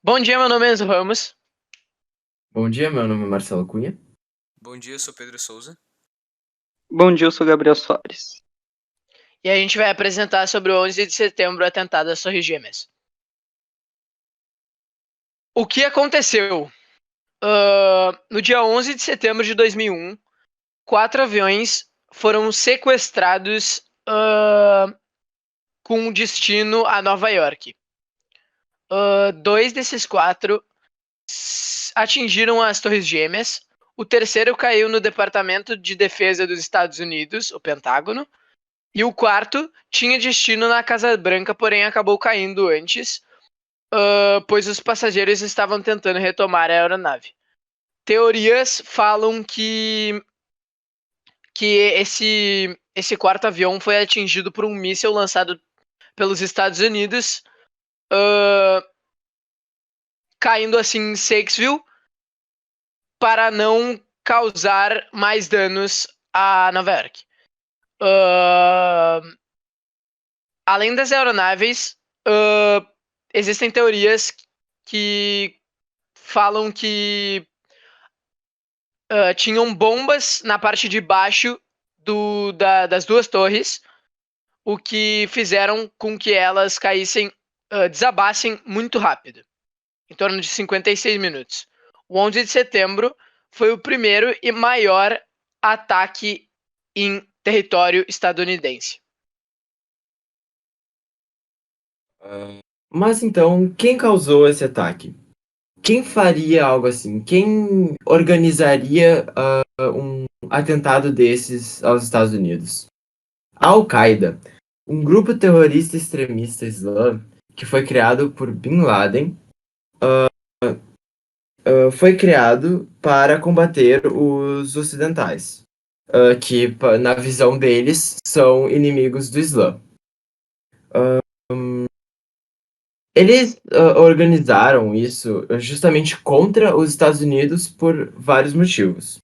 Bom dia, meu nome é Enzo Ramos. Bom dia, meu nome é Marcelo Cunha. Bom dia, eu sou Pedro Souza. Bom dia, eu sou Gabriel Soares. E a gente vai apresentar sobre o 11 de setembro, o atentado às Torres Gêmeas. O que aconteceu? No dia 11 de setembro de 2001, 4 aviões foram sequestrados com destino a Nova York. 2 desses 4 atingiram as Torres Gêmeas. O terceiro caiu no Departamento de Defesa dos Estados Unidos, o Pentágono. E o quarto tinha destino na Casa Branca, porém acabou caindo antes, pois os passageiros estavam tentando retomar a aeronave. Teorias falam que esse quarto avião foi atingido por um míssil lançado pelos Estados Unidos, caindo assim em Sykesville, para não causar mais danos a Nova York. Além das aeronaves, existem teorias que falam que tinham bombas na parte de baixo das duas torres, o que fizeram com que elas caíssem, desabassem muito rápido, em torno de 56 minutos. O 11 de setembro foi o primeiro e maior ataque em território estadunidense. Mas então, quem causou esse ataque? Quem faria algo assim? Quem organizaria um atentado desses aos Estados Unidos? A Al-Qaeda, um grupo terrorista extremista islã que foi criado por Bin Laden, foi criado para combater os ocidentais, que, na visão deles, são inimigos do Islã. Eles organizaram isso justamente contra os Estados Unidos por vários motivos.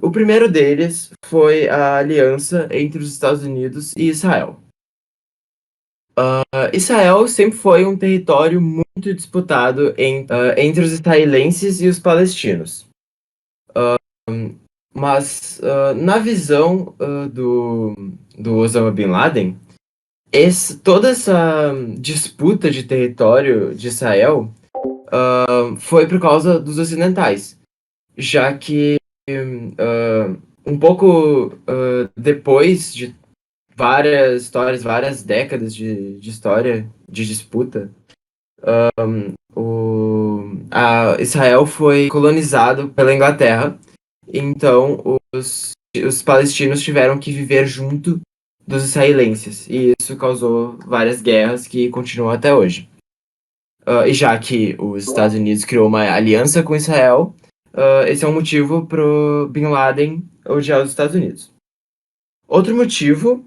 O primeiro deles foi a aliança entre os Estados Unidos e Israel. Israel sempre foi um território muito disputado entre os israelenses e os palestinos. Mas, na visão do Osama Bin Laden, toda essa disputa de território de Israel foi por causa dos ocidentais, já que um pouco depois de várias histórias, várias décadas de história de disputa, Israel foi colonizado pela Inglaterra, então os palestinos tiveram que viver junto dos israelenses, e isso causou várias guerras que continuam até hoje. E já que os Estados Unidos criou uma aliança com Israel, esse é um motivo pro Bin Laden odiar os Estados Unidos. Outro motivo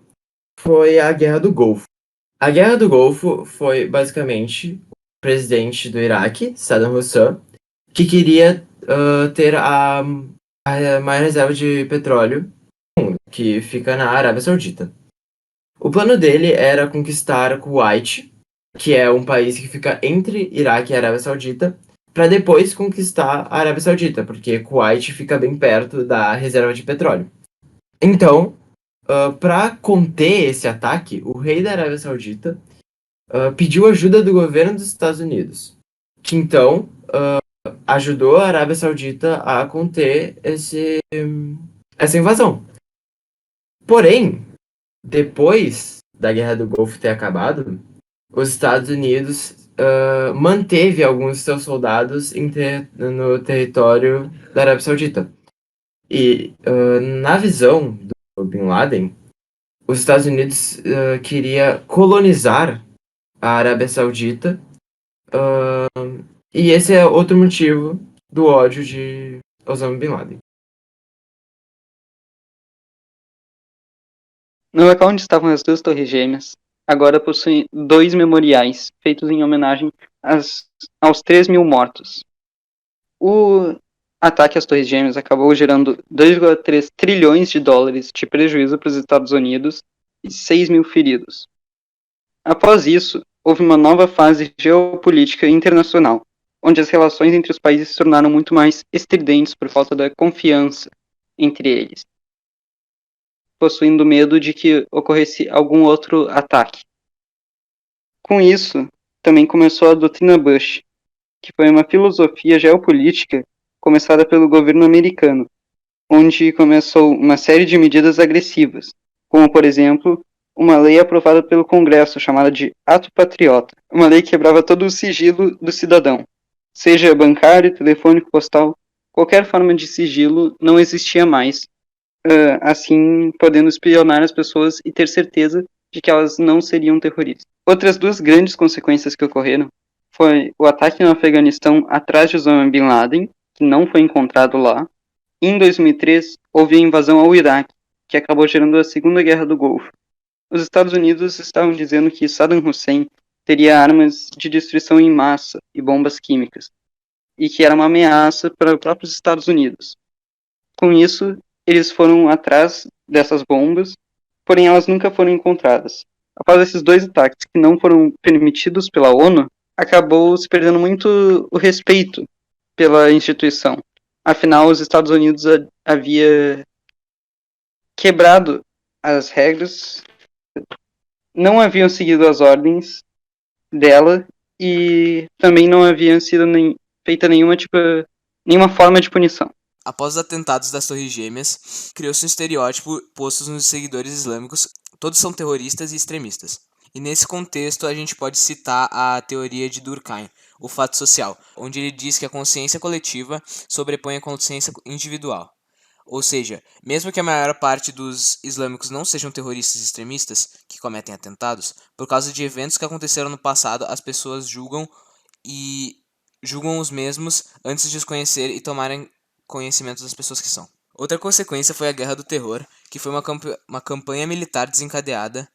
foi a Guerra do Golfo. A Guerra do Golfo foi basicamente o presidente do Iraque, Saddam Hussein, que queria ter a maior reserva de petróleo do mundo, que fica na Arábia Saudita. O plano dele era conquistar Kuwait, que é um país que fica entre Iraque e Arábia Saudita, para depois conquistar a Arábia Saudita, porque Kuwait fica bem perto da reserva de petróleo. Então, para conter esse ataque, o rei da Arábia Saudita pediu ajuda do governo dos Estados Unidos, que então ajudou a Arábia Saudita a conter essa invasão. Porém, depois da Guerra do Golfo ter acabado, os Estados Unidos manteve alguns de seus soldados no território da Arábia Saudita. E na visão do Bin Laden, os Estados Unidos queria colonizar a Arábia Saudita, e esse é outro motivo do ódio de Osama Bin Laden. No local onde estavam as duas torres gêmeas, agora possui 2 memoriais, feitos em homenagem aos 3.000 mortos. O ataque às torres gêmeas acabou gerando 2,3 trilhões de dólares de prejuízo para os Estados Unidos e 6.000 feridos. Após isso, houve uma nova fase geopolítica internacional, onde as relações entre os países se tornaram muito mais estridentes por falta da confiança entre eles, possuindo medo de que ocorresse algum outro ataque. Com isso, também começou a doutrina Bush, que foi uma filosofia geopolítica começada pelo governo americano, onde começou uma série de medidas agressivas, como, por exemplo, uma lei aprovada pelo Congresso chamada de Ato Patriota, uma lei que quebrava todo o sigilo do cidadão, seja bancário, telefônico, postal, qualquer forma de sigilo não existia mais, assim podendo espionar as pessoas e ter certeza de que elas não seriam terroristas. Outras duas grandes consequências que ocorreram foi o ataque no Afeganistão atrás de Osama Bin Laden, que não foi encontrado lá. Em 2003, houve a invasão ao Iraque, que acabou gerando a Segunda Guerra do Golfo. Os Estados Unidos estavam dizendo que Saddam Hussein teria armas de destruição em massa e bombas químicas, e que era uma ameaça para os próprios Estados Unidos. Com isso, eles foram atrás dessas bombas, porém elas nunca foram encontradas. Após esses dois ataques que não foram permitidos pela ONU, acabou se perdendo muito o respeito pela instituição. Afinal, os Estados Unidos havia quebrado as regras, não haviam seguido as ordens dela e também não haviam sido feita nenhuma forma de punição. Após os atentados das Torres Gêmeas, criou-se um estereótipo posto nos seguidores islâmicos, todos são terroristas e extremistas. E nesse contexto a gente pode citar a teoria de Durkheim, o fato social, onde ele diz que a consciência coletiva sobrepõe a consciência individual. Ou seja, mesmo que a maior parte dos islâmicos não sejam terroristas extremistas que cometem atentados, por causa de eventos que aconteceram no passado, as pessoas julgam os mesmos antes de os conhecer e tomarem conhecimento das pessoas que são. Outra consequência foi a Guerra do Terror, que foi uma campanha militar desencadeada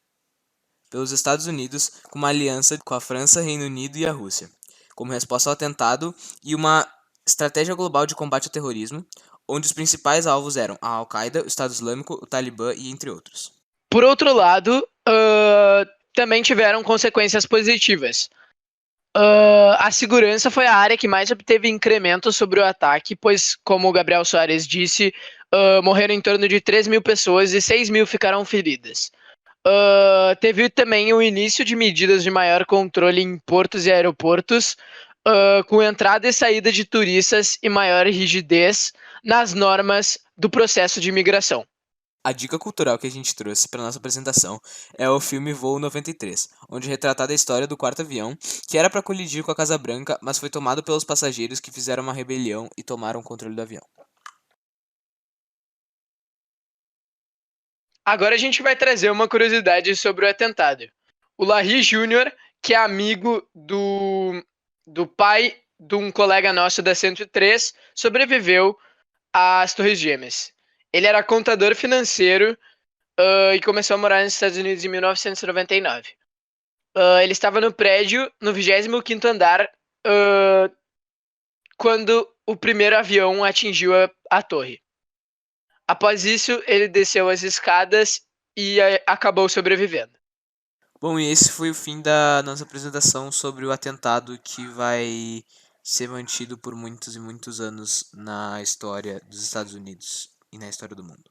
pelos Estados Unidos com uma aliança com a França, Reino Unido e a Rússia, como resposta ao atentado e uma estratégia global de combate ao terrorismo, onde os principais alvos eram a Al-Qaeda, o Estado Islâmico, o Talibã e entre outros. Por outro lado, também tiveram consequências positivas. A segurança foi a área que mais obteve incremento sobre o ataque, pois, como o Gabriel Soares disse, morreram em torno de 3 mil pessoas e 6 mil ficaram feridas. Teve também o início de medidas de maior controle em portos e aeroportos, com entrada e saída de turistas e maior rigidez nas normas do processo de imigração. A dica cultural que a gente trouxe para nossa apresentação é o filme Voo 93, onde é retratada a história do quarto avião, que era para colidir com a Casa Branca, mas foi tomado pelos passageiros que fizeram uma rebelião e tomaram o controle do avião. Agora a gente vai trazer uma curiosidade sobre o atentado. O Larry Jr., que é amigo do pai de um colega nosso da 103, sobreviveu às Torres Gêmeas. Ele era contador financeiro e começou a morar nos Estados Unidos em 1999. Ele estava no prédio, no 25º andar, quando o primeiro avião atingiu a torre. Após isso, ele desceu as escadas e acabou sobrevivendo. Bom, e esse foi o fim da nossa apresentação sobre o atentado que vai ser mantido por muitos e muitos anos na história dos Estados Unidos e na história do mundo.